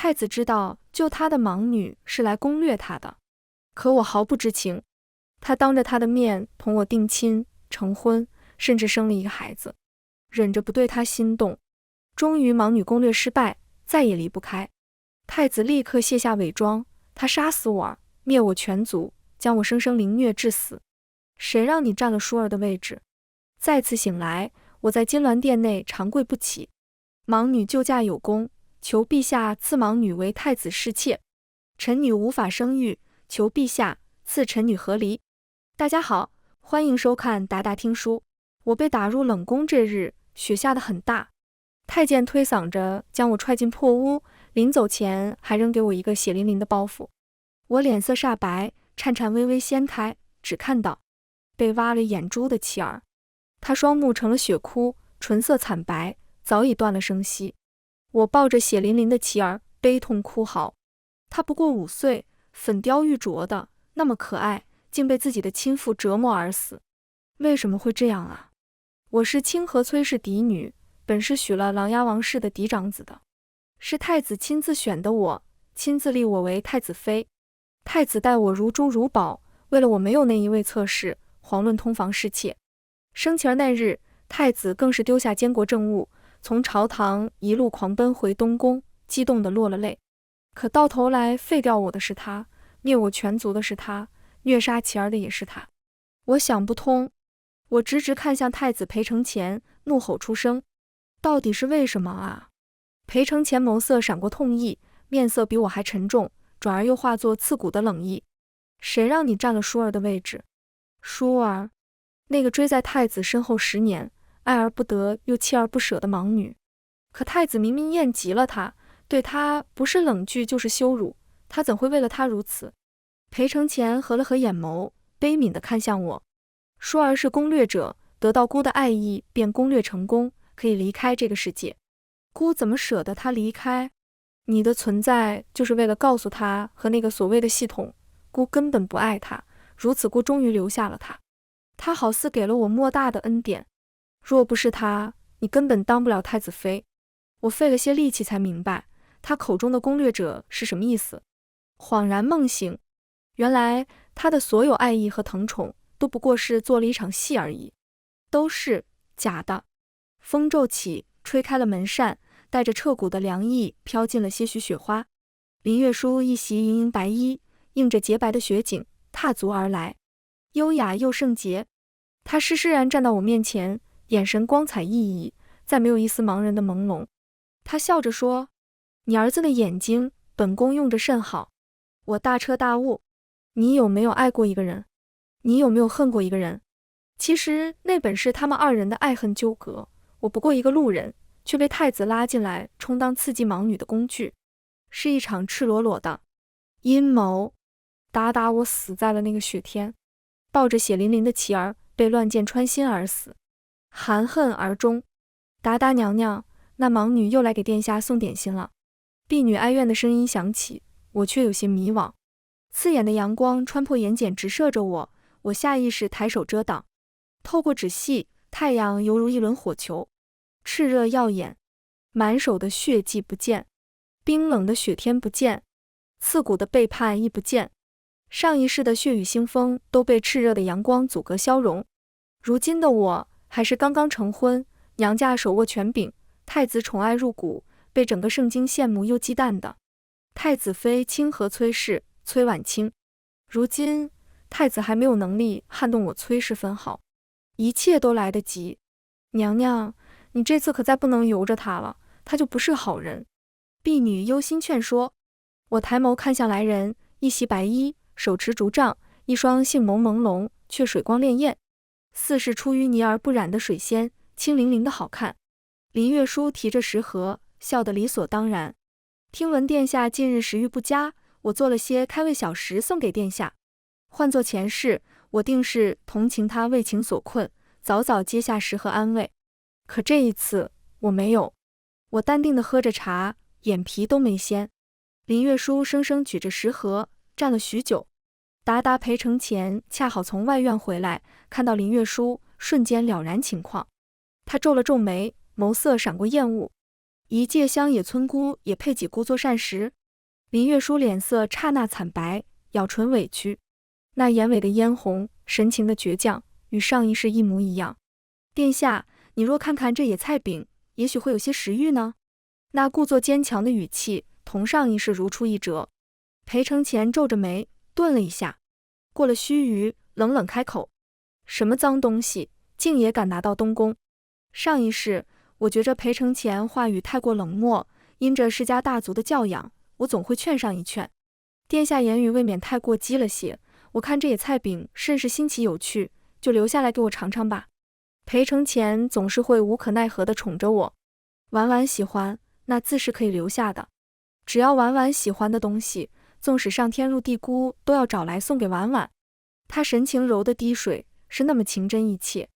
太子知道救他的盲女是来攻略他的，可我毫不知情。他当着他的面同我定亲成婚，甚至生了一个孩子，忍着不对他心动。终于盲女攻略失败，再也离不开。太子立刻卸下伪装，他杀死我，灭我全族，将我生生凌虐致死。谁让你占了舒儿的位置？再次醒来，我在金銮殿内长跪不起。盲女救驾有功，求陛下赐盲女为太子侍妾。臣女无法生育，求陛下赐臣女和离。大家好，欢迎收看达达听书。我被打入冷宫这日，雪下得很大。太监推搡着将我踹进破屋，临走前还扔给我一个血淋淋的包袱。我脸色煞白，颤颤巍巍掀开，只看到被挖了眼珠的妻儿。她双目成了血窟，唇色惨白，早已断了声息。我抱着血淋淋的妻儿，悲痛哭嚎。她不过5岁，粉雕玉琢的，那么可爱，竟被自己的亲父折磨而死。为什么会这样啊？我是清河崔氏嫡女，本是许了琅琊王氏的嫡长子的，是太子亲自选的我，亲自立我为太子妃。太子待我如珠如宝，为了我没有那一位侧室，遑论通房侍妾。生前那日，太子更是丢下监国政务，从朝堂一路狂奔回东宫，激动得落了泪。可到头来废掉我的是他，灭我全族的是他，虐杀其儿的也是他。我想不通。我直直看向太子裴承乾，怒吼出声：到底是为什么啊？裴承乾眸色闪过痛意，面色比我还沉重，转而又化作刺骨的冷意。谁让你占了舒儿的位置？舒儿，那个追在太子身后10年，爱而不得又锲而不舍的盲女。可太子明明厌极了她，对她不是冷惧就是羞辱，他怎会为了她如此？裴承乾合了合眼眸，悲悯地看向我。舒儿是攻略者，得到姑的爱意便攻略成功，可以离开这个世界。姑怎么舍得他离开？你的存在就是为了告诉他和那个所谓的系统，姑根本不爱他，如此姑终于留下了他。他好似给了我莫大的恩典，若不是他，你根本当不了太子妃。我费了些力气才明白，他口中的攻略者是什么意思。恍然梦醒，原来他的所有爱意和疼宠都不过是做了一场戏而已，都是假的。风骤起，吹开了门扇，带着彻骨的凉意飘进了些许雪花。林月书一袭盈盈白衣，映着洁白的雪景，踏足而来，优雅又圣洁。她施施然站到我面前，眼神光彩熠熠，再没有一丝茫然的朦胧。她笑着说：你儿子的眼睛，本宫用着甚好。我大彻大悟，你有没有爱过一个人？你有没有恨过一个人？其实那本是他们2人的爱恨纠葛，我不过一个路人，却被太子拉进来充当刺激盲女的工具，是一场赤裸裸的阴谋。达达我死在了那个雪天，抱着血淋淋的妻儿，被乱箭穿心而死，含恨而终。达达娘娘，那盲女又来给殿下送点心了。婢女哀怨的声音响起，我却有些迷惘。刺眼的阳光穿破眼睑直射着我，我下意识抬手遮挡，透过纸隙，太阳犹如一轮火球，炽热耀眼。满手的血迹不见，冰冷的雪天不见，刺骨的背叛亦不见。上一世的血雨腥风都被炽热的阳光阻隔消融。如今的我还是刚刚成婚，娘家手握权柄，太子宠爱入骨，被整个圣经羡慕又忌惮的太子妃清河崔氏崔婉清。如今太子还没有能力撼动我崔氏分毫，一切都来得及。娘娘，你这次可再不能由着他了，他就不是好人。婢女忧心劝说。我抬眸看向来人，一袭白衣，手持竹杖，一双杏眸朦胧，却水光潋滟，似是出淤泥而不染的水仙，清灵灵的好看。林月书提着食盒，笑得理所当然。听闻殿下近日食欲不佳，我做了些开胃小食送给殿下。换做前世，我定是同情他为情所困，早早接下食盒安慰。可这一次我没有，我淡定地喝着茶，眼皮都没掀。林月书生生举着食盒，站了许久。达达裴承乾恰好从外院回来，看到林月书，瞬间了然情况。他皱了皱眉，眸色闪过厌恶。一介乡野村姑也配几姑做善事？林月书脸色刹那惨白，咬唇委屈，那眼尾的嫣红，神情的倔强，与上一世一模一样。殿下，你若看看这野菜饼，也许会有些食欲呢。那故作坚强的语气，同上一世如出一辙。裴承前皱着眉，顿了一下，过了须臾，冷冷开口：什么脏东西，竟也敢拿到东宫？上一世，我觉着裴承前话语太过冷漠，因着世家大族的教养，我总会劝上一劝。殿下言语未免太过激了些，我看这野菜饼甚是新奇有趣，就留下来给我尝尝吧。裴承前总是会无可奈何地宠着我，婉婉喜欢，那自是可以留下的。只要婉婉喜欢的东西，纵使上天入地姑都要找来送给婉婉。她神情柔得滴水，是那么情真意切，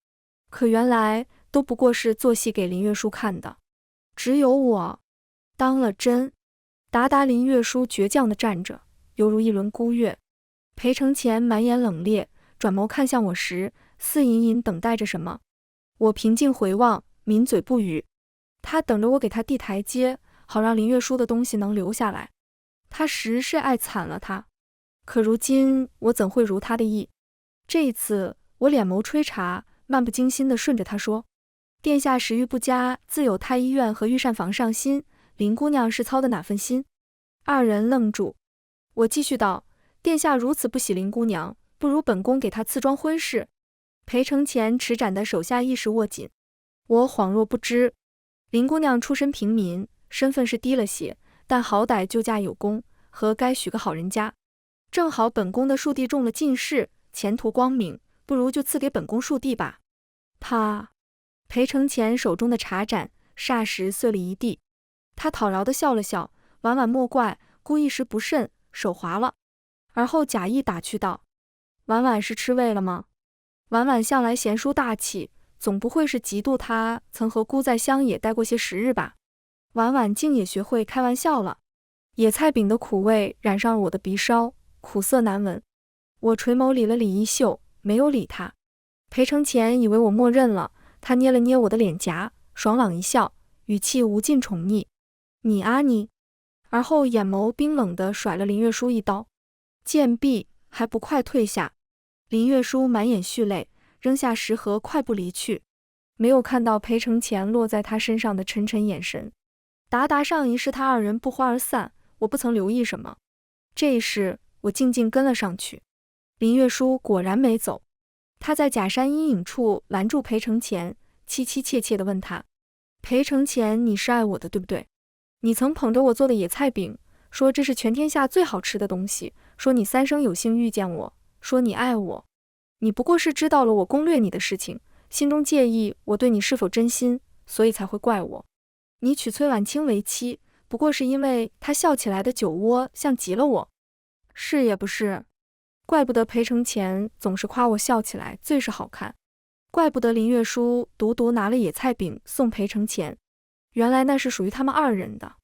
可原来都不过是做戏给林月书看的。只有我当了真。达达林月书倔强地站着，犹如一轮孤月。裴承前满眼冷冽，转眸看向我时，似隐隐等待着什么。我平静回望，抿嘴不语。他等着我给他递台阶，好让林月书的东西能留下来。他实是爱惨了他，可如今我怎会如他的意？这一次，我脸眸吹茶，漫不经心地顺着他说：殿下食欲不佳，自有太医院和御膳房上心，林姑娘是操的哪份心？二人愣住。我继续道：殿下如此不喜林姑娘，不如本宫给她赐装婚事。裴承前持盏的手下一时握紧，我恍若不知。林姑娘出身平民，身份是低了些，但好歹救驾有功，和该许个好人家。正好本宫的庶弟中了进士，前途光明，不如就赐给本宫庶弟吧。他，裴承前手中的茶盏霎时碎了一地。他讨饶地笑了笑，婉婉莫怪，姑一时不慎，手滑了。而后假意打趣道：婉婉是吃味了吗？婉婉向来贤淑大气，总不会是嫉妒他曾和姑在乡野待过些时日吧？婉婉竟也学会开玩笑了。野菜饼的苦味染上了我的鼻梢，苦涩难闻。我垂眸理了理衣袖，没有理他。裴承前以为我默认了，他捏了捏我的脸颊，爽朗一笑，语气无尽宠溺：你啊你！而后眼眸冰冷地甩了林月书一刀。剑毕，还不快退下！林月书满眼蓄泪，扔下食盒快步离去，没有看到裴承前落在他身上的沉沉眼神。达达上一世他二人不欢而散，我不曾留意什么。这一世我静静跟了上去。林月书果然没走，他在假山阴影处拦住裴承前，凄凄切切地问他：裴承前，你是爱我的对不对？你曾捧着我做的野菜饼，说这是全天下最好吃的东西，说你三生有幸遇见我，说你爱我。你不过是知道了我攻略你的事情，心中介意我对你是否真心，所以才会怪我。你娶崔婉清为妻，不过是因为她笑起来的酒窝像极了我。是也不是，怪不得裴承前总是夸我笑起来最是好看，怪不得林月书独独拿了野菜饼送裴承前，原来那是属于他们二人的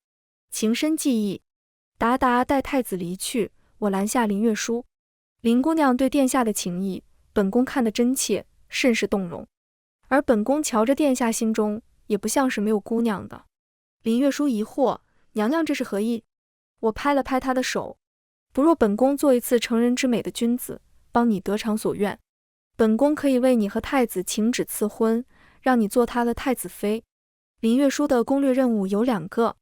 情深记忆。达达带太子离去，我拦下林月书：林姑娘对殿下的情谊，本宫看得真切，甚是动容。而本宫瞧着殿下心中也不像是没有姑娘的。林月书疑惑：娘娘这是何意？我拍了拍她的手：不若本宫做一次成人之美的君子，帮你得偿所愿，本宫可以为你和太子请旨赐婚，让你做他的太子妃。林月书的攻略任务有2个，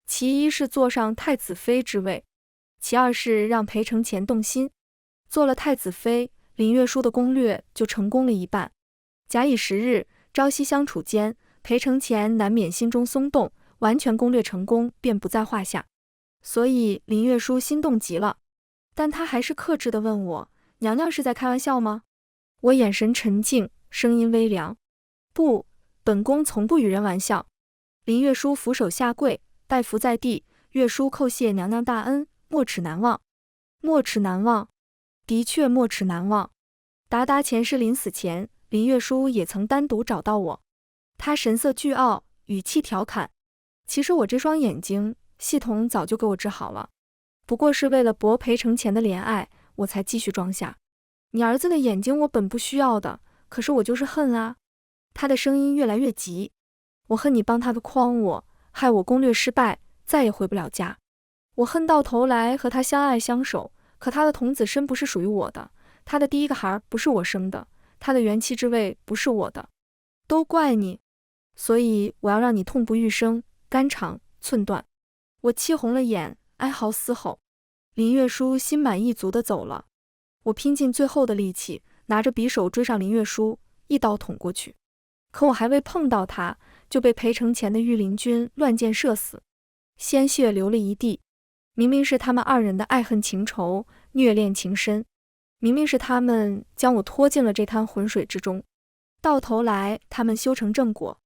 其一是坐上太子妃之位，其二是让裴承前动心。做了太子妃，林月书的攻略就成功了一半。假以时日，朝夕相处间，裴承前难免心中松动，完全攻略成功便不在话下。所以林月书心动极了，但她还是克制地问我：娘娘是在开玩笑吗？我眼神沉静，声音微凉：不，本宫从不与人玩笑。林月书俯首下跪，拜伏在地：月书叩谢娘娘大恩，没齿难忘。没齿难忘，的确没齿难忘。达达前世临死前，林月书也曾单独找到我，她神色倨傲，语气调侃：其实我这双眼睛系统早就给我治好了，不过是为了博裴承前的怜爱，我才继续装下。你儿子的眼睛我本不需要的，可是我就是恨啊。他的声音越来越急：我恨你帮他的诓我，害我攻略失败，再也回不了家。我恨到头来和他相爱相守，可他的童子身不是属于我的，他的第一个孩儿不是我生的，他的元气之位不是我的，都怪你，所以我要让你痛不欲生，肝肠寸断。我气红了眼，哀嚎嘶吼。林月书心满意足地走了。我拼尽最后的力气，拿着匕首追上林月书，一刀捅过去。可我还未碰到他，就被裴承前的御林军乱箭射死，鲜血流了一地。明明是他们二人的爱恨情仇，虐恋情深，明明是他们将我拖进了这滩浑水之中，到头来他们修成正果，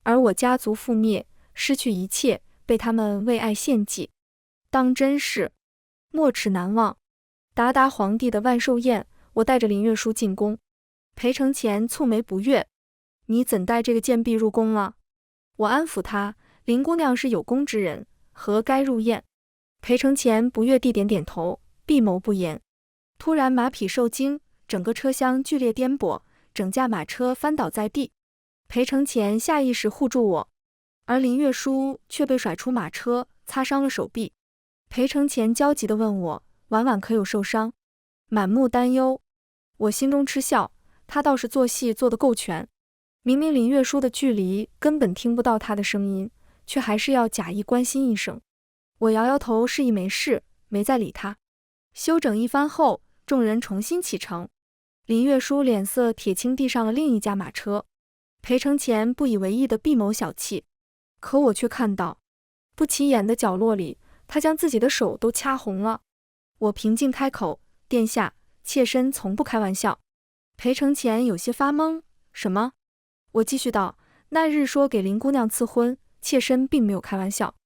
而我家族覆灭，失去一切，被他们为爱献祭，当真是没齿难忘。鞑靼皇帝的万寿宴，我带着林月书进宫，裴承前蹙眉不悦：“你怎带这个贱婢入宫了？”我安抚他：“林姑娘是有功之人，何该入宴？”裴承前不悦地点点头，闭眸不言。突然马匹受惊，整个车厢剧烈颠簸，整架马车翻倒在地。裴承前下意识护住我，而林月书却被甩出马车，擦伤了手臂。裴承前焦急地问我：“婉婉可有受伤？”满目担忧。我心中嗤笑，他倒是做戏做得够全。明明林月书的距离根本听不到他的声音，却还是要假意关心一声。我摇摇头示意没事，没再理他。休整一番后，众人重新启程。林月书脸色铁青地上了另一架马车。裴承前不以为意的闭眸小憩，可我却看到，不起眼的角落里，他将自己的手都掐红了。我平静开口：“殿下，妾身从不开玩笑。”裴承前有些发懵：“什么？”我继续道：“那日说给林姑娘赐婚，妾身并没有开玩笑。”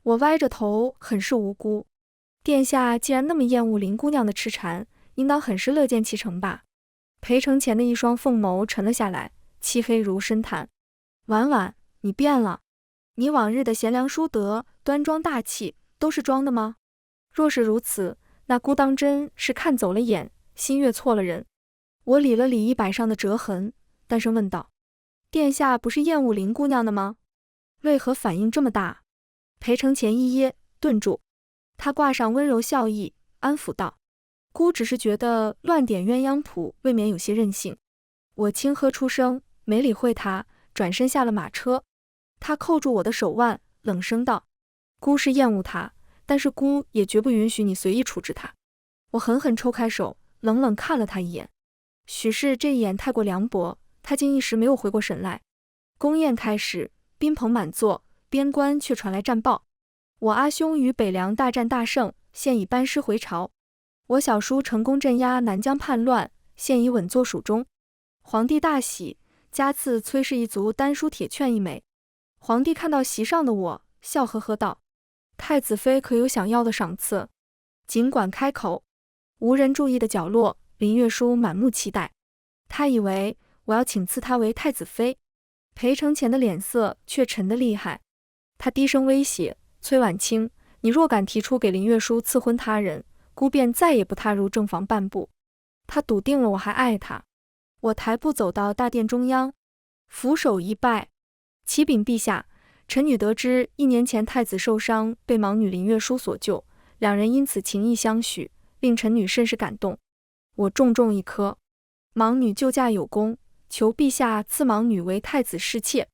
我歪着头，很是无辜。殿下既然那么厌恶林姑娘的痴缠，应当很是乐见其成吧？裴承前的一双凤眸沉了下来，漆黑如深潭。婉婉，你变了，你往日的贤良淑德、端庄大气，都是装的吗？若是如此，那姑当真是看走了眼，心悦错了人。我理了理衣摆上的折痕，淡声问道：“殿下不是厌恶林姑娘的吗？为何反应这么大？”裴承前一噎，顿住，他挂上温柔笑意，安抚道：“姑只是觉得乱点鸳鸯谱未免有些任性。”我轻呵出声，没理会他，转身下了马车。他扣住我的手腕，冷声道：“姑是厌恶他，但是姑也绝不允许你随意处置他。”我狠狠抽开手，冷冷看了他一眼。许是这一眼太过凉薄，他竟一时没有回过神来。宫宴开始，宾朋满座，边关却传来战报：我阿兄与北凉大战大胜，现已班师回朝；我小叔成功镇压南疆叛乱，现已稳坐蜀中。皇帝大喜，加赐崔氏一族丹书铁券1枚。皇帝看到席上的我，笑呵呵道：“太子妃可有想要的赏赐？”尽管开口。无人注意的角落，林月书满目期待，他以为我要请赐她为太子妃。裴承前的脸色却沉得厉害，他低声威胁：“崔婉清，你若敢提出给林月书赐婚他人，姑便再也不踏入正房半步。”他笃定了我还爱他。我抬步走到大殿中央，俯首一拜：“启禀陛下，臣女得知1年前太子受伤，被盲女林月书所救，两人因此情谊相许，令臣女甚是感动。”我重重一磕：“盲女救驾有功，求陛下赐盲女为太子侍妾。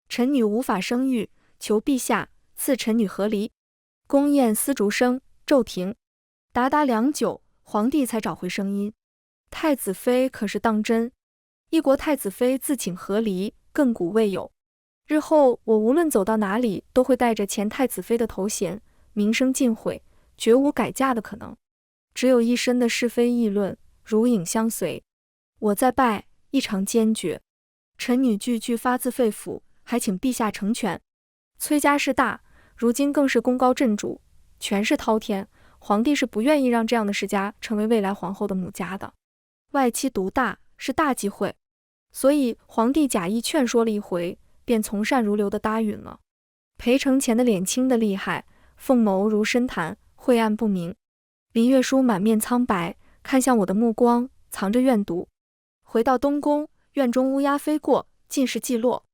臣女无法生育，求陛下赐臣女和离。”宫宴丝竹声骤停，达达良久，皇帝才找回声音：“太子妃可是当真？一国太子妃自请和离，亘古未有。日后我无论走到哪里，都会带着前太子妃的头衔，名声尽毁，绝无改嫁的可能，只有一身的是非议论，如影相随。我再拜，异常坚决。臣女句句发自肺腑，还请陛下成全。崔家势大，如今更是功高震主，权势滔天，皇帝是不愿意让这样的世家成为未来皇后的母家的。外戚独大是大忌讳，所以皇帝假意劝说了一回，便从善如流的答允了。裴承前的脸青得厉害，凤眸如深潭，晦暗不明。林月书满面苍白，看向我的目光藏着怨毒。回到东宫，院中乌鸦飞过，尽是寂落。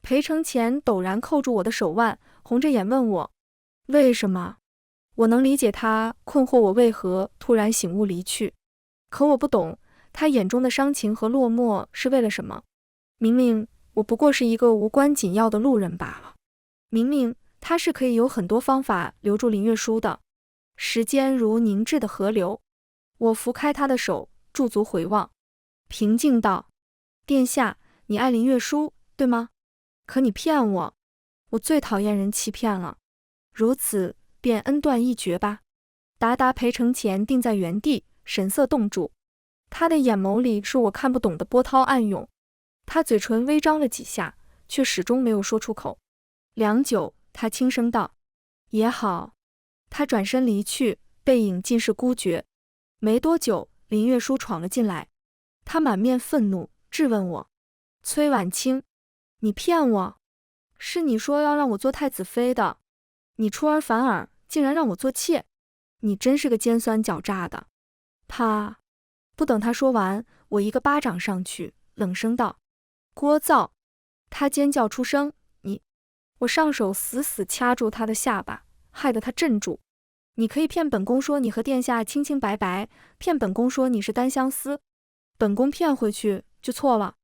裴承前陡然扣住我的手腕，红着眼问我为什么。我能理解他困惑我为何突然醒悟离去，可我不懂他眼中的伤情和落寞是为了什么。明明我不过是一个无关紧要的路人罢了，明明他是可以有很多方法留住林月书的。时间如凝滞的河流，我拂开他的手，驻足回望，平静道：殿下，你爱林月书，对吗？可你骗我，我最讨厌人欺骗了。如此便恩断义绝吧。达达裴承前定在原地，神色冻住，他的眼眸里是我看不懂的波涛暗涌。他嘴唇微张了几下，却始终没有说出口。良久，他轻声道：也好。他转身离去，背影尽是孤绝。没多久，林月书闯了进来，他满面愤怒，质问我：崔婉清，你骗我！是你说要让我做太子妃的，你出尔反尔，竟然让我做妾，你真是个尖酸狡诈的。他不等他说完，我一个巴掌上去，冷声道：聒噪！他尖叫出声，你！我上手死死掐住他的下巴，害得他镇住。你可以骗本宫说你和殿下清清白白，骗本宫说你是单相思，本宫骗回去就错了。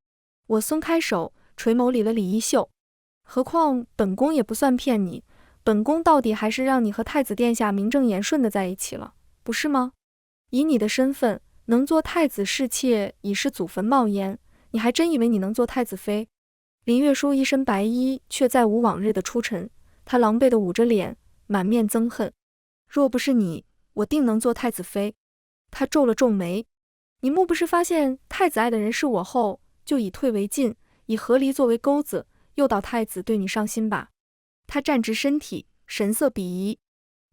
我松开手，垂眸理了理衣袖。何况本宫也不算骗你，本宫到底还是让你和太子殿下名正言顺的在一起了，不是吗？以你的身份，能做太子侍妾已是祖坟冒烟，你还真以为你能做太子妃？林月书一身白衣，却再无往日的出尘，她狼狈地捂着脸，满面憎恨。若不是你，我定能做太子妃。他皱了皱眉，你莫不是发现太子爱的人是我后，就以退为进，以和离作为钩子，诱导太子对你上心吧？他站直身体，神色鄙夷。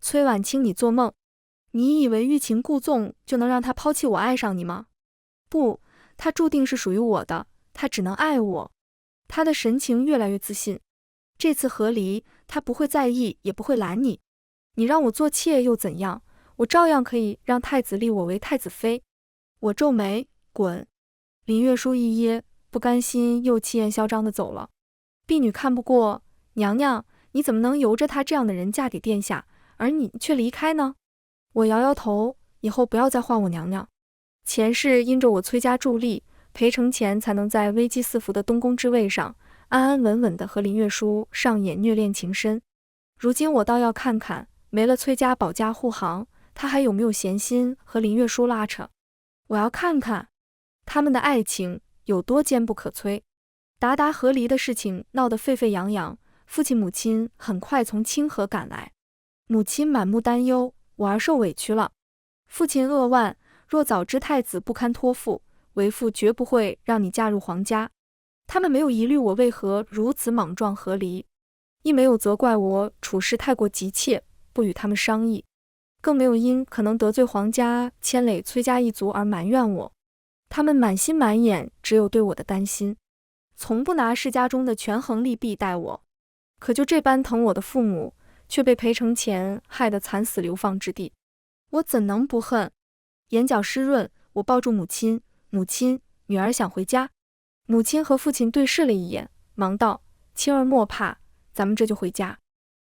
崔婉清，你做梦！你以为欲擒故纵就能让他抛弃我爱上你吗？不，他注定是属于我的，他只能爱我。他的神情越来越自信。这次和离，他不会在意，也不会拦你。你让我做妾又怎样？我照样可以让太子立我为太子妃。我皱眉，滚！林月书一噎，不甘心又气焰嚣张地走了。婢女看不过，娘娘，你怎么能由着他这样的人嫁给殿下，而你却离开呢？我摇摇头，以后不要再唤我娘娘。前世因着我崔家助力，裴承前才能在危机四伏的东宫之位上，安安稳稳地和林月书上演虐恋情深。如今我倒要看看，没了崔家保驾护航，他还有没有闲心和林月书拉扯？我要看看他们的爱情有多坚不可摧。达达和离的事情闹得沸沸扬扬，父亲母亲很快从清河赶来。母亲满目担忧，我儿受委屈了。父亲扼腕，若早知太子不堪托付，为父绝不会让你嫁入皇家。他们没有疑虑我为何如此莽撞和离，亦没有责怪我处事太过急切，不与他们商议，更没有因可能得罪皇家牵累崔家一族而埋怨我。他们满心满眼只有对我的担心，从不拿世家中的权衡利弊待我。可就这般疼我的父母，却被裴承前害得惨死流放之地，我怎能不恨？眼角湿润，我抱住母亲，母亲，女儿想回家。母亲和父亲对视了一眼，忙道：青儿莫怕，咱们这就回家。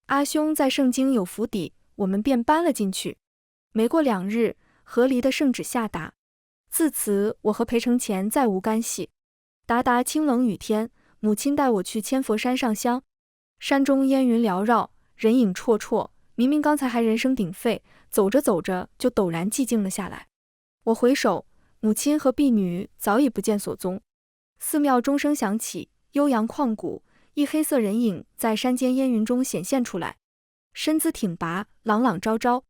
阿兄在盛京有府邸，我们便搬了进去。没过2日，和离的圣旨下达，自此我和裴承前再无干系。达达清冷雨天，母亲带我去千佛山上香。山中烟云缭绕，人影绰绰，明明刚才还人声鼎沸，走着走着就陡然寂静了下来。我回首，母亲和婢女早已不见所踪。寺庙钟声响起，悠扬旷古，一黑色人影在山间烟云中显现出来，身姿挺拔，朗朗昭昭，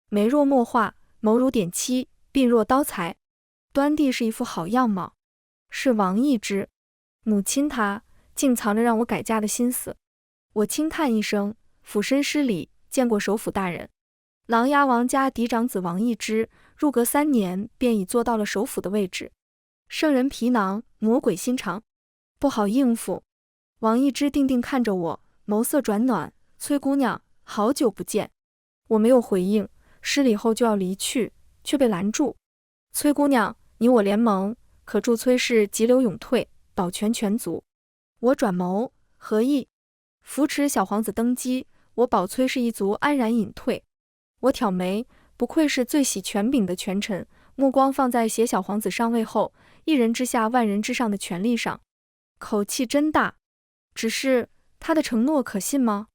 眉若墨画，眸如点漆，鬓若刀裁，端地是一副好样貌。是王易之。母亲她竟藏着让我改嫁的心思。我轻叹一声，俯身施礼，见过首辅大人。琅琊王家嫡长子王易之，入阁3年便已做到了首辅的位置。圣人皮囊，魔鬼心肠，不好应付。王易之定定看着我，眸色转暖，崔姑娘，好久不见。我没有回应，施礼后就要离去，却被拦住。崔姑娘，你我联盟，可助崔氏急流勇退，保全全族。我转眸，何意？扶持小皇子登基，我保崔氏一族安然隐退。我挑眉，不愧是最喜权柄的权臣，目光放在携小皇子上位后，一人之下万人之上的权力上，口气真大。只是他的承诺可信吗？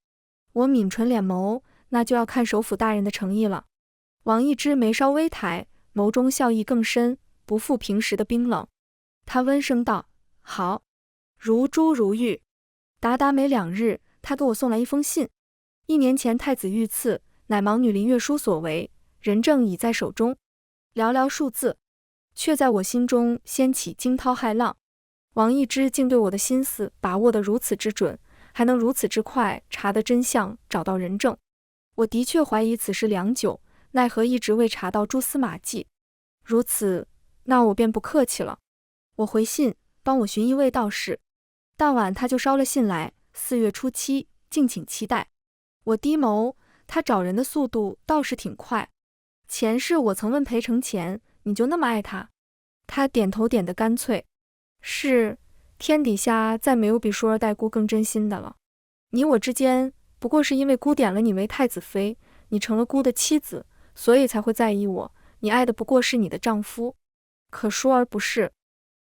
我抿唇敛眸，那就要看首辅大人的诚意了。王一之眉稍微抬，眸中笑意更深，不复平时的冰冷。他温声道：好。如珠如玉。达达没2日，他给我送来一封信。1年前太子遇刺，乃盲女林月书所为，人证已在手中。寥寥数字，却在我心中掀起惊涛骇浪。王一之竟对我的心思把握得如此之准，还能如此之快查得真相，找到人证。我的确怀疑此事良久，奈何一直未查到蛛丝马迹。如此，那我便不客气了。我回信，帮我寻一位道士。当晚他就捎了信来，4月初7，敬请期待。我低眸，他找人的速度倒是挺快。前世我曾问裴承前，你就那么爱他？他点头点得干脆。是，天底下再没有比淑儿待姑更真心的了。你我之间不过是因为姑点了你为太子妃，你成了姑的妻子，所以才会在意我，你爱的不过是你的丈夫。可淑儿不是，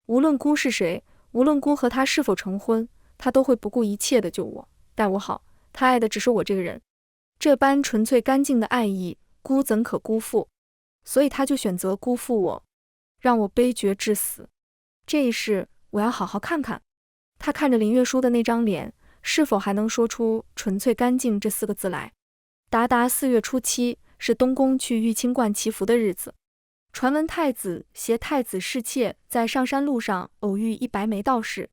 无论姑是谁，无论姑和他是否成婚，他都会不顾一切的救我，待我好。他爱的只是我这个人，这般纯粹干净的爱意，姑怎可辜负？所以他就选择辜负我，让我悲绝至死。这一世我要好好看看，他看着林月书的那张脸，是否还能说出纯粹干净这4个字来。达4月初7是东宫去玉清观祈福的日子。传闻太子携太子侍妾在上山路上偶遇一白眉道士，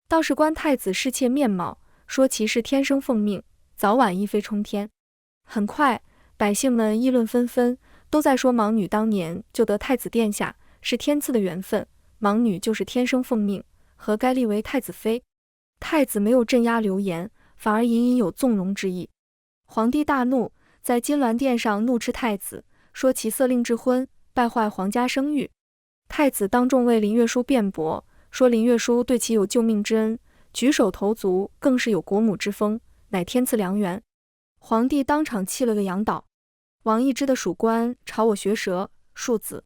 道士观太子侍妾面貌，说其是天生奉命，早晚一飞冲天。很快，百姓们议论纷纷，都在说盲女当年救得太子殿下是天赐的缘分，盲女就是天生奉命，何该立为太子妃？太子没有镇压流言，反而隐隐有纵容之意。皇帝大怒，在金銮殿上怒斥太子，说其色令智昏，败坏皇家声誉。太子当众为林月书辩驳，说林月书对其有救命之恩，举手投足更是有国母之风，乃天赐良缘。皇帝当场气了个仰倒。王一之的属官朝我学舌，庶子，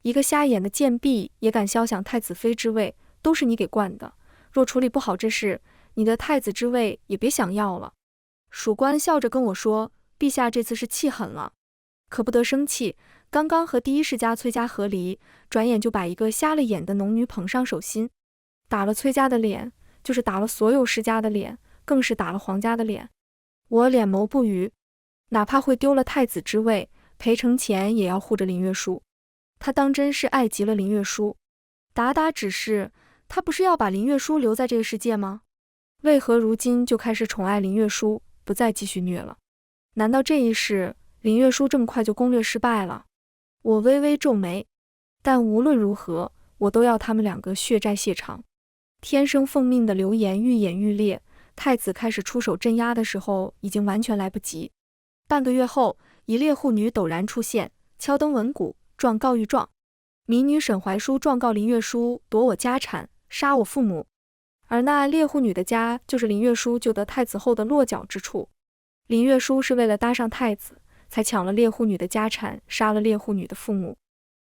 一个瞎眼的贱婢也敢肖想太子妃之位，都是你给惯的。若处理不好这事，你的太子之位也别想要了。属官笑着跟我说，陛下这次是气狠了，可不得生气。刚刚和第一世家崔家和离，转眼就把一个瞎了眼的农女捧上手心，打了崔家的脸，就是打了所有世家的脸，更是打了皇家的脸。我脸眸不语，哪怕会丢了太子之位，裴承前也要护着林月书。他当真是爱极了林月书。达达只是，他不是要把林月书留在这个世界吗？为何如今就开始宠爱林月书，不再继续虐了？难道这一世林月书这么快就攻略失败了？我微微皱眉，但无论如何，我都要他们2个血债血偿。天生奉命的流言愈演愈烈，太子开始出手镇压的时候，已经完全来不及。半个月后，一猎户女陡然出现，敲灯闻鼓，状告御状。民女沈怀书状告林月书夺我家产，杀我父母。而那猎户女的家，就是林月书救得太子后的落脚之处。林月书是为了搭上太子，才抢了猎户女的家产，杀了猎户女的父母。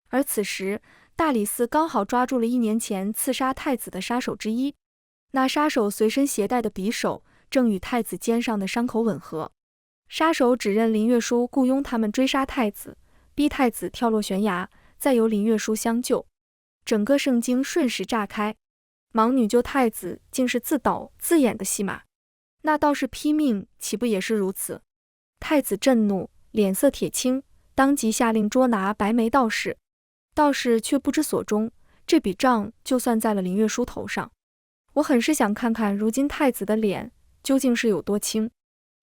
而此时，大理寺刚好抓住了1年前刺杀太子的杀手之一。那杀手随身携带的匕首，正与太子肩上的伤口吻合。杀手指认林月书雇佣他们追杀太子，逼太子跳落悬崖，再由林月书相救。整个圣经瞬时炸开。盲女救太子，竟是自导自演的戏码。那道士拼命，岂不也是如此？太子震怒，脸色铁青，当即下令捉拿白眉道士。道士却不知所终，这笔账就算在了林月书头上。我很是想看看如今太子的脸究竟是有多青。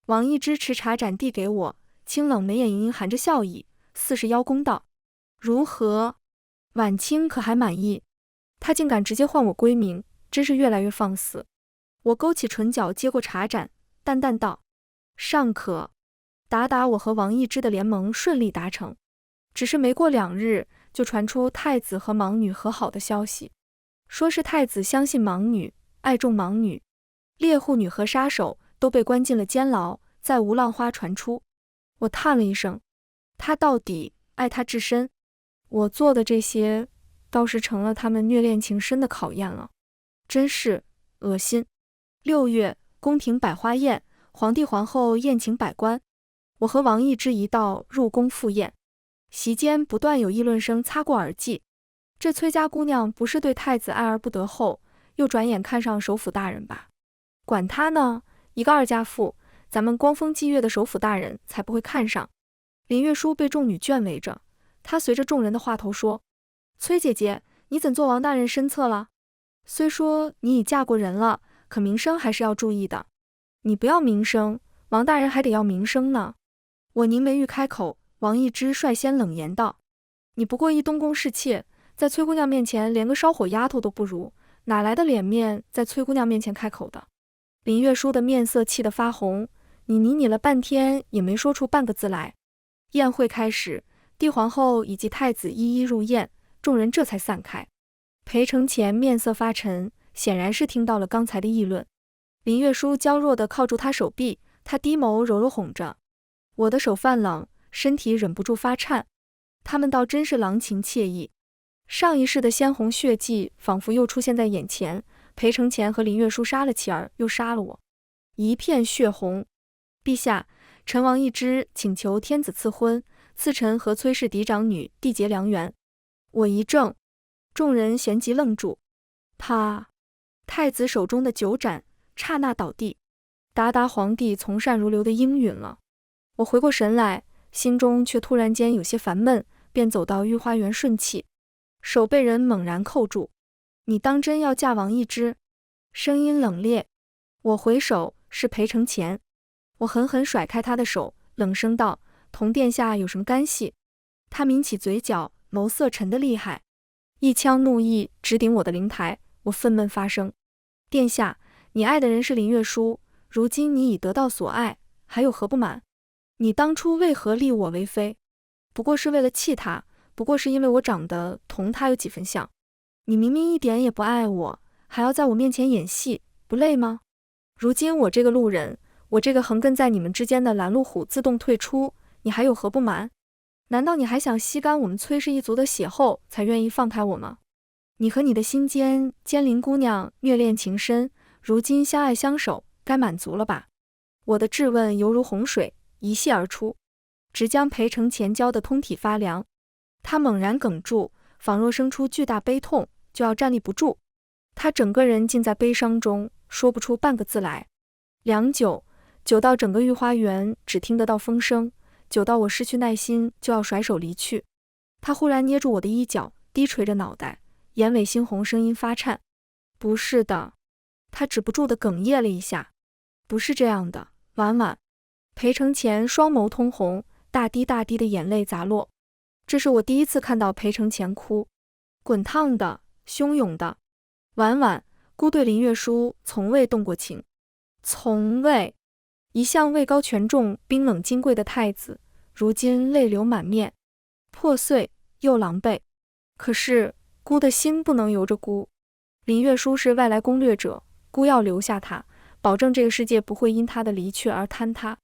王一之持茶盏递给我，清冷眉眼盈盈含着笑意，似是邀功道：如何？婉清可还满意？他竟敢直接唤我闺名，真是越来越放肆。我勾起唇角，接过茶盏，淡淡道：尚可。达达我和王一之的联盟顺利达成，只是没过2日，就传出太子和盲女和好的消息，说是太子相信盲女，爱重盲女，猎户女和杀手都被关进了监牢，再无浪花传出。我叹了一声，他到底爱他至深。我做的这些倒是成了他们虐恋情深的考验了，真是恶心。6月，宫廷百花宴，皇帝皇后宴请百官，我和王懿之一道入宫赴宴。席间不断有议论声擦过耳际，这崔家姑娘不是对太子爱而不得后，又转眼看上首辅大人吧？管他呢，一个二家妇，咱们光风霁月的首辅大人才不会看上。林月书被众女眷围着，她随着众人的话头说：“崔姐姐，你怎做王大人身侧了？虽说你已嫁过人了，可名声还是要注意的。你不要名声，王大人还得要名声呢。”我凝眉欲开口，王懿之率先冷言道：“你不过一东宫侍妾，在崔姑娘面前连个烧火丫头都不如，哪来的脸面在崔姑娘面前开口的？”林月书的面色气得发红，你了半天也没说出半个字来。宴会开始，帝皇后以及太子一一入宴，众人这才散开。裴承乾面色发沉，显然是听到了刚才的议论。林月书娇弱地靠住他手臂，他低眸柔柔哄着。我的手泛冷，身体忍不住发颤。他们倒真是郎情妾意，上一世的鲜红血迹仿佛又出现在眼前。裴承乾和林月书杀了妻儿，又杀了我，一片血红。陛下，臣王懿之请求天子赐婚，赐臣和崔氏嫡长女缔结良缘。我一怔，众人旋即愣住。啪！太子手中的酒盏刹那倒地，达达皇帝从善如流的应允了。我回过神来，心中却突然间有些烦闷，便走到御花园顺气，手被人猛然扣住。你当真要嫁王懿之？声音冷冽。我回首，是裴承乾。我狠狠甩开他的手，冷声道：“同殿下有什么干系？”他抿起嘴角，眸色沉得厉害，一腔怒意直顶我的灵台。我愤懑发声：“殿下，你爱的人是林月书，如今你已得到所爱，还有何不满？你当初为何立我为妃？不过是为了气他，不过是因为我长得同他有几分像。你明明一点也不爱我，还要在我面前演戏，不累吗？如今我这个路人，我这个横亘在你们之间的拦路虎自动退出，你还有何不满？难道你还想吸干我们崔氏一族的血后才愿意放开我吗？你和你的心尖林姑娘虐恋情深，如今相爱相守，该满足了吧？”我的质问犹如洪水一泻而出，直将裴承乾浇得通体发凉。他猛然哽住，仿若生出巨大悲痛，就要站立不住。他整个人浸在悲伤中，说不出半个字来。良久，久到整个御花园只听得到风声，久到我失去耐心，就要甩手离去。他忽然捏住我的衣角，低垂着脑袋，眼尾猩红，声音发颤：“不是的。”他止不住地哽咽了一下：“不是这样的，婉婉。”裴承乾双眸通红，大滴大滴的眼泪砸落。这是我第一次看到裴承乾哭，滚烫的，汹涌的。婉婉，孤对林月书从未动过情，从未。一向位高权重、冰冷金贵的太子，如今泪流满面，破碎又狼狈。可是孤的心不能由着孤。林月书是外来攻略者，孤要留下他，保证这个世界不会因他的离去而坍塌。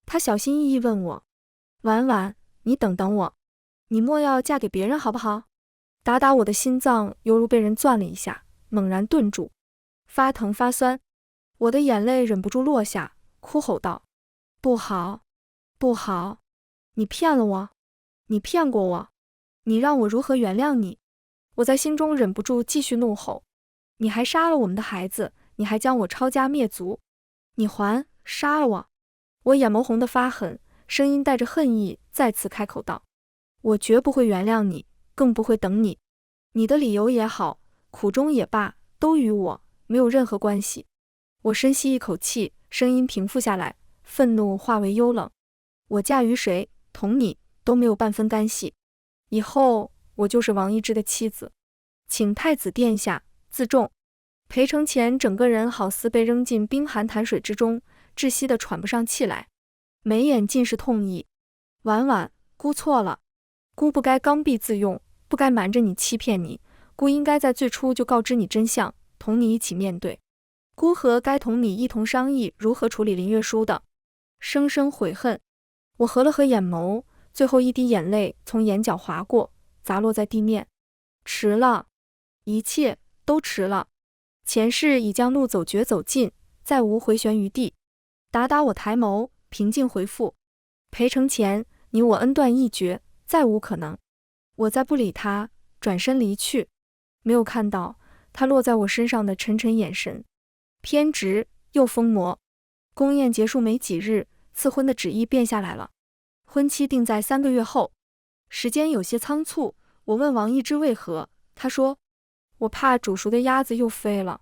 他小心翼翼问我：“婉婉，你等等我，你莫要嫁给别人好不好？”打打我的心脏犹如被人攥了一下，猛然顿住，发疼发酸。我的眼泪忍不住落下，哭吼道：“不好，不好！你骗了我，你骗过我，你让我如何原谅你？”我在心中忍不住继续怒吼：“你还杀了我们的孩子，你还将我抄家灭族，你还杀了我！”我眼眸红得发狠，声音带着恨意，再次开口道：“我绝不会原谅你，更不会等你。你的理由也好，苦衷也罢，都与我没有任何关系。”我深吸一口气，声音平复下来，愤怒化为幽冷：“我嫁于谁，同你都没有半分干系。以后我就是王懿之的妻子，请太子殿下自重。”裴承乾整个人好似被扔进冰寒潭水之中，窒息得喘不上气来，眉眼尽是痛意。“婉婉，孤错了，孤不该刚愎自用，不该瞒着你欺骗你，孤应该在最初就告知你真相，同你一起面对。孤和该同你一同商议如何处理林月书的。”生生悔恨。我合了合眼眸，最后一滴眼泪从眼角划过，砸落在地面。迟了，一切都迟了。前世已将路走绝走尽，再无回旋余地。达达我抬眸，平静回复：裴承前，你我恩断义绝，再无可能。我再不理他，转身离去，没有看到他落在我身上的沉沉眼神，偏执又疯魔。宫宴结束没几日，赐婚的旨意便下来了，婚期定在3个月后。时间有些仓促，我问王一之为何，他说：我怕煮熟的鸭子又飞了。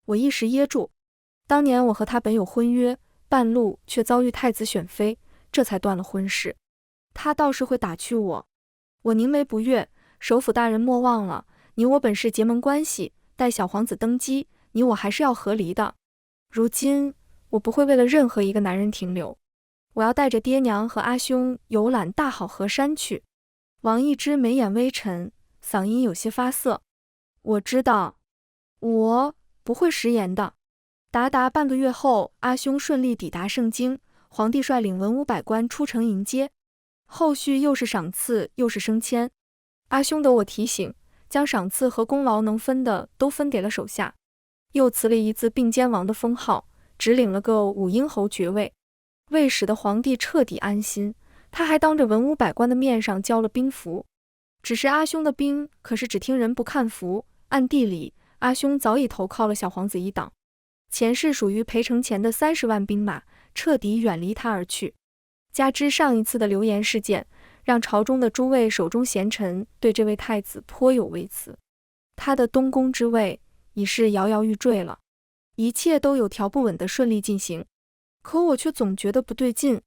我一时噎住，当年我和他本有婚约，半路却遭遇太子选妃，这才断了婚事。他倒是会打趣我。我凝眉不悦，首辅大人莫忘了，你我本是结盟关系，待小皇子登基，你我还是要和离的。如今我不会为了任何一个男人停留，我要带着爹娘和阿兄游览大好河山去。王一之眉眼微沉，嗓音有些发涩。我知道，我不会食言的。达达半个月后，阿兄顺利抵达盛京，皇帝率领文武百官出城迎接，后续又是赏赐又是升迁。阿兄得我提醒，将赏赐和功劳能分的都分给了手下，又赐了一字并肩王的封号，只领了个武英侯爵位，为使得皇帝彻底安心，他还当着文武百官的面上交了兵符。只是阿兄的兵可是只听人不看符，暗地里阿兄早已投靠了小皇子一党，前世属于裴承前的30万兵马彻底远离他而去。加之上一次的流言事件，让朝中的诸位手中贤臣对这位太子颇有微词，他的东宫之位已是摇摇欲坠了。一切都有条不紊地顺利进行，可我却总觉得不对劲。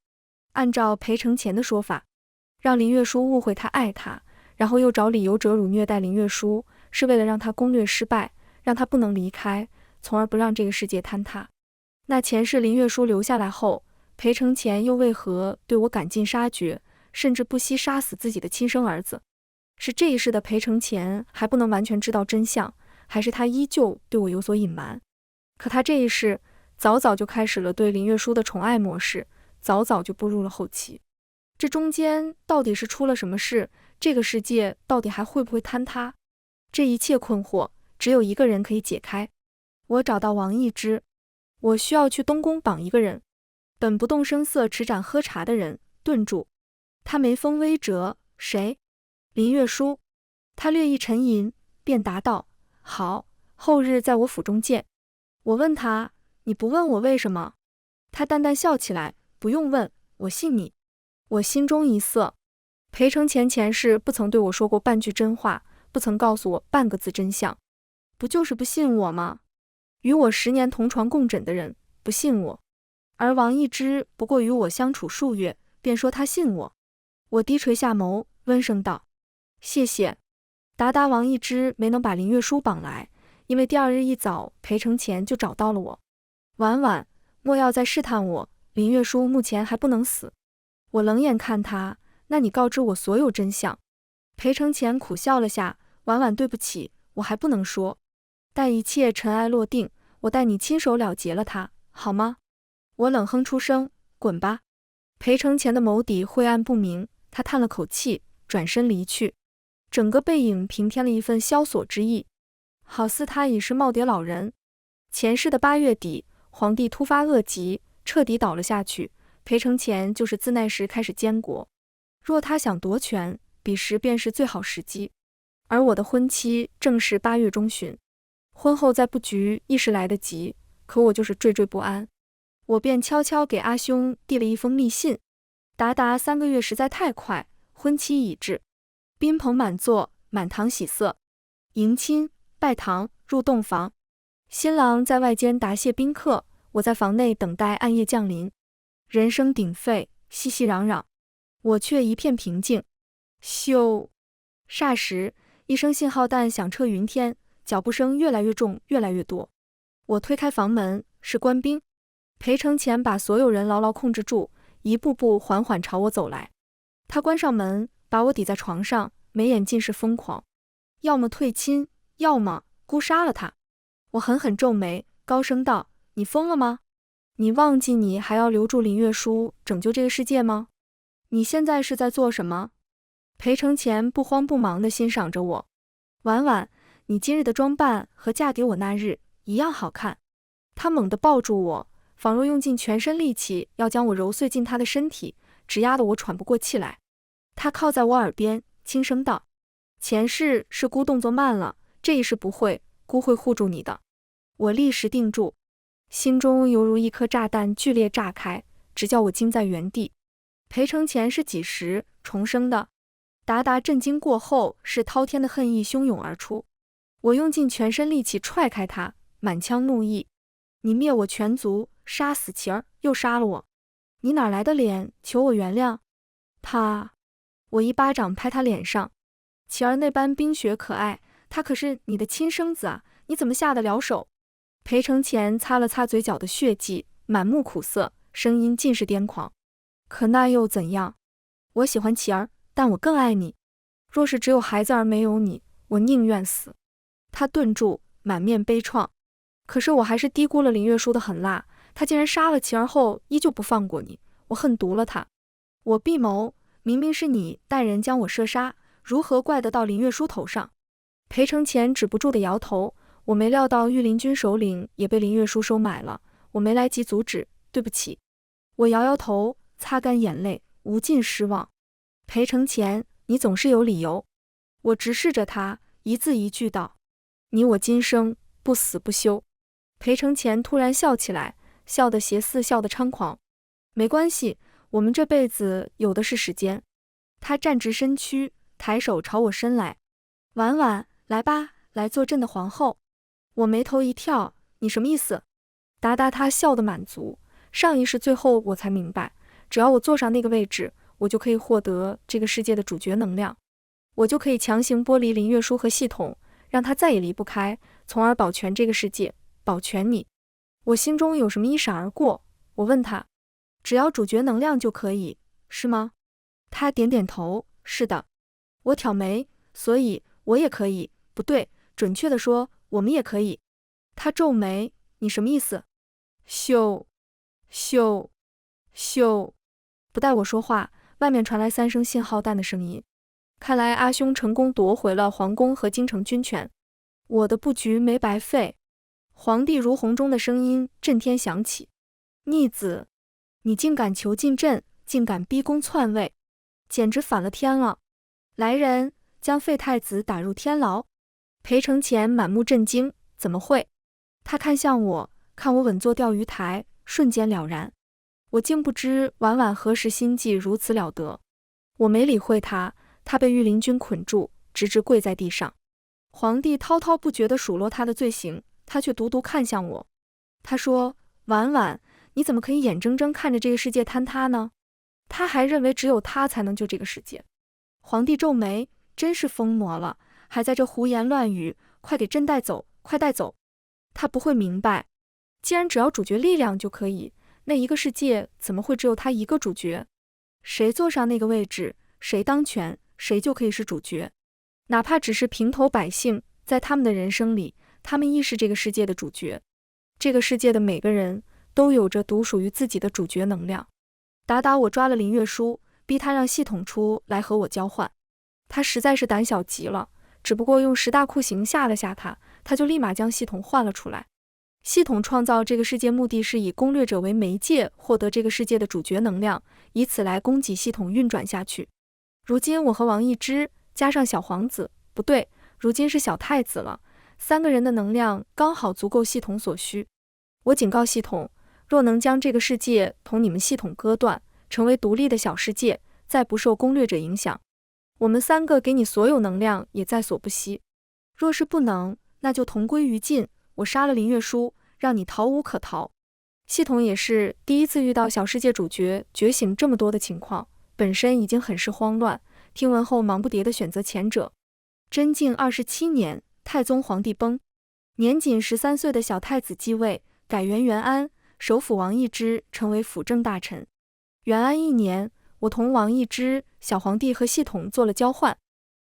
按照裴承前的说法，让林月书误会他爱他，然后又找理由折辱虐待林月书，是为了让他攻略失败，让他不能离开，从而不让这个世界坍塌。那前世林月书留下来后，裴承前又为何对我赶尽杀绝，甚至不惜杀死自己的亲生儿子？是这一世的裴承前还不能完全知道真相，还是他依旧对我有所隐瞒？可他这一世早早就开始了对林月书的宠爱模式，早早就步入了后期。这中间到底是出了什么事？这个世界到底还会不会坍塌？这一切困惑只有一个人可以解开。我找到王一之，我需要去东宫绑一个人。本不动声色持盏喝茶的人顿住，他眉峰微折，谁？林月书。他略一沉吟，便答道：好，后日在我府中见。我问他，你不问我为什么？他淡淡笑起来，不用问，我信你。我心中一涩，裴承前世不曾对我说过半句真话，不曾告诉我半个字真相，不就是不信我吗？与我10年同床共枕的人不信我，而王一之不过与我相处数月，便说他信我。我低垂下眸，温声道：谢谢。达达王一之没能把林月书绑来，因为第2日一早裴承前就找到了我。婉婉，莫要再试探我，林月书目前还不能死。我冷眼看他，那你告知我所有真相。裴承前苦笑了下，婉婉对不起，我还不能说。待一切尘埃落定，我带你亲手了结了他，好吗？我冷哼出声，滚吧。裴承前的眸底晦暗不明，他叹了口气，转身离去，整个背影平添了一份萧索之意，好似他已是耄耋老人。前世的8月底，皇帝突发恶疾，彻底倒了下去，裴承前就是自那时开始监国。若他想夺权，彼时便是最好时机。而我的婚期正是8月中旬，婚后再布局一时来得及，可我就是惴惴不安。我便悄悄给阿兄递了一封密信。达达3个月实在太快，婚期已至，宾朋满座，满堂喜色，迎亲拜堂，入洞房。新郎在外间答谢宾客，我在房内等待暗夜降临。人声鼎沸，熙熙攘攘，我却一片平静。咻！霎时，一声信号弹响彻云天，脚步声越来越重，越来越多。我推开房门，是官兵。裴承前把所有人牢牢控制住，一步步缓缓朝我走来。他关上门，把我抵在床上，眉眼尽是疯狂，要么退亲，要么孤杀了他。我狠狠皱眉，高声道：你疯了吗？你忘记你还要留住林月书，拯救这个世界吗？你现在是在做什么？裴承前不慌不忙地欣赏着我。婉婉，你今日的装扮和嫁给我那日一样好看。他猛地抱住我，仿若用尽全身力气要将我揉碎进他的身体，直压得我喘不过气来。他靠在我耳边，轻声道：前世是姑动作慢了，这一世不会，姑会护住你的。我立时定住，心中犹如一颗炸弹剧烈炸开，直叫我惊在原地。裴承前是几时重生的？达达震惊过后，是滔天的恨意汹涌而出。我用尽全身力气踹开他，满腔怒意：你灭我全族，杀死琪儿，又杀了我，你哪来的脸求我原谅？我一巴掌拍他脸上。琪儿那般冰雪可爱，他可是你的亲生子啊，你怎么下得了手？裴承前擦了擦嘴角的血迹，满目苦涩，声音尽是癫狂。可那又怎样？我喜欢琪儿，但我更爱你。若是只有孩子而没有你，我宁愿死。他顿住，满面悲怆。可是我还是低估了林月书的狠辣，他竟然杀了琪儿后依旧不放过你，我恨毒了他。我闭眸，明明是你带人将我射杀，如何怪得到林月书头上？裴承前止不住的摇头，我没料到御林军首领也被林月书收买了，我没来及阻止，对不起。我摇摇头，擦干眼泪，无尽失望。裴承前，你总是有理由。我直视着他，一字一句道：你我今生不死不休。裴承前突然笑起来，笑得邪肆，笑得猖狂。没关系，我们这辈子有的是时间。他站直身躯，抬手朝我伸来。婉婉，来吧，来做朕的皇后。我眉头一跳，你什么意思？达达他笑得满足。上一世最后我才明白，只要我坐上那个位置，我就可以获得这个世界的主角能量，我就可以强行剥离林月书和系统，让他再也离不开，从而保全这个世界，保全你。我心中有什么一闪而过，我问他，只要主角能量就可以，是吗？他点点头，是的。我挑眉，所以我也可以，不对，准确地说，我们也可以。他皱眉，你什么意思？咻咻咻！不待我说话，外面传来3声信号弹的声音。看来阿兄成功夺回了皇宫和京城军权，我的布局没白费。皇帝如洪钟的声音震天响起：逆子，你竟敢囚禁朕，竟敢逼宫篡位，简直反了天了！来人，将废太子打入天牢！裴承前满目震惊，怎么会？他看向我，看我稳坐钓鱼台，瞬间了然。我竟不知婉婉何时心计如此了得。我没理会他，他被御林军捆住，直直跪在地上。皇帝滔滔不绝地数落他的罪行，他却独独看向我。他说：婉婉，你怎么可以眼睁睁看着这个世界坍塌呢？他还认为只有他才能救这个世界。皇帝皱眉，真是疯魔了，还在这胡言乱语，快给朕带走，快带走！他不会明白，既然只要主角力量就可以，那一个世界怎么会只有他一个主角？谁坐上那个位置，谁当权，谁就可以是主角。哪怕只是平头百姓，在他们的人生里，他们亦是这个世界的主角。这个世界的每个人都有着独属于自己的主角能量。达达我抓了林月书，逼他让系统出来和我交换。他实在是胆小极了，只不过用10大酷刑吓了吓他，他就立马将系统换了出来。系统创造这个世界目的是以攻略者为媒介，获得这个世界的主角能量，以此来供给系统运转下去。如今我和王一之加上小皇子，不对，如今是小太子了，3个人的能量刚好足够系统所需。我警告系统，若能将这个世界同你们系统割断，成为独立的小世界，再不受攻略者影响，我们3个给你所有能量也在所不惜。若是不能，那就同归于尽，我杀了林月书，让你逃无可逃。系统也是第一次遇到小世界主角觉醒这么多的情况，本身已经很是慌乱，听闻后忙不迭地选择前者。贞镜27年，太宗皇帝崩，年仅13岁的小太子继位，改元元安，首辅王一之成为辅政大臣。元安1年，我同王一之、小皇帝和系统做了交换，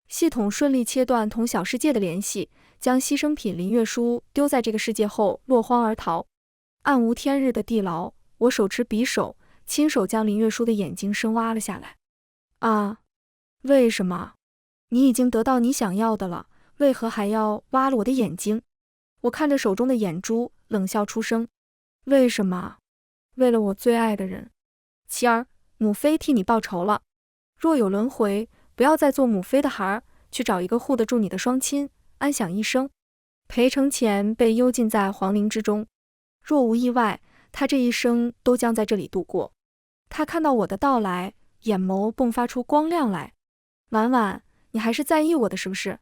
系统顺利切断同小世界的联系，将牺牲品林月书丢在这个世界后落荒而逃。暗无天日的地牢，我手持匕首，亲手将林月书的眼睛深挖了下来。啊，为什么？你已经得到你想要的了，为何还要挖了我的眼睛？我看着手中的眼珠，冷笑出声。为什么？为了我最爱的人。琪儿，母妃替你报仇了。若有轮回，不要再做母妃的孩儿，去找一个护得住你的双亲，安享一生。裴承乾被幽禁在皇陵之中，若无意外，他这一生都将在这里度过。他看到我的到来，眼眸迸发出光亮来。婉婉，你还是在意我的是不是？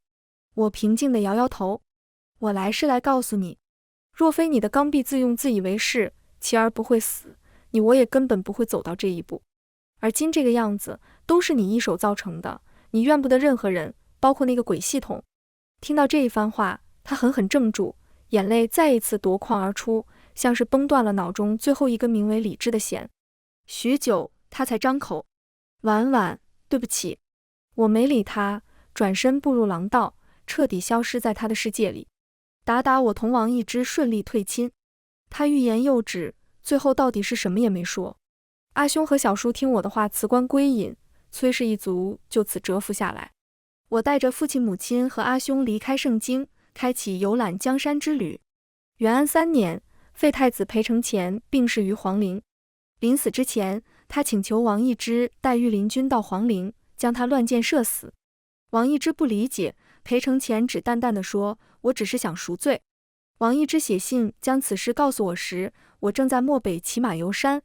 我平静地摇摇头。我来是来告诉你，若非你的刚愎自用、自以为是，琪儿不会死，我也根本不会走到这一步。而今这个样子，都是你一手造成的，你怨不得任何人，包括那个鬼系统。听到这一番话，他狠狠怔住，眼泪再一次夺眶而出，像是崩断了脑中最后一根名为理智的弦。许久，他才张口：婉婉，对不起。我没理他，转身步入廊道，彻底消失在他的世界里。达达我同王一之顺利退亲，他欲言又止，最后到底是什么也没说。阿兄和小叔听我的话辞官归隐，崔氏一族就此蛰伏下来。我带着父亲母亲和阿兄离开盛京，开启游览江山之旅。元安3年，废太子裴承乾病逝于皇陵。临死之前，他请求王一之带御林军到皇陵，将他乱箭射死。王一之不理解，裴承乾只淡淡的说：“我只是想赎罪。”王一之写信将此事告诉我时，我正在漠北骑马游山。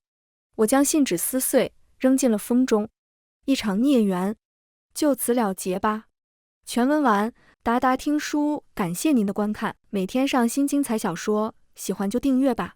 我将信纸撕碎，扔进了风中。一场孽缘，就此了结吧。全文完。达达听书，感谢您的观看，每天上新精彩小说，喜欢就订阅吧。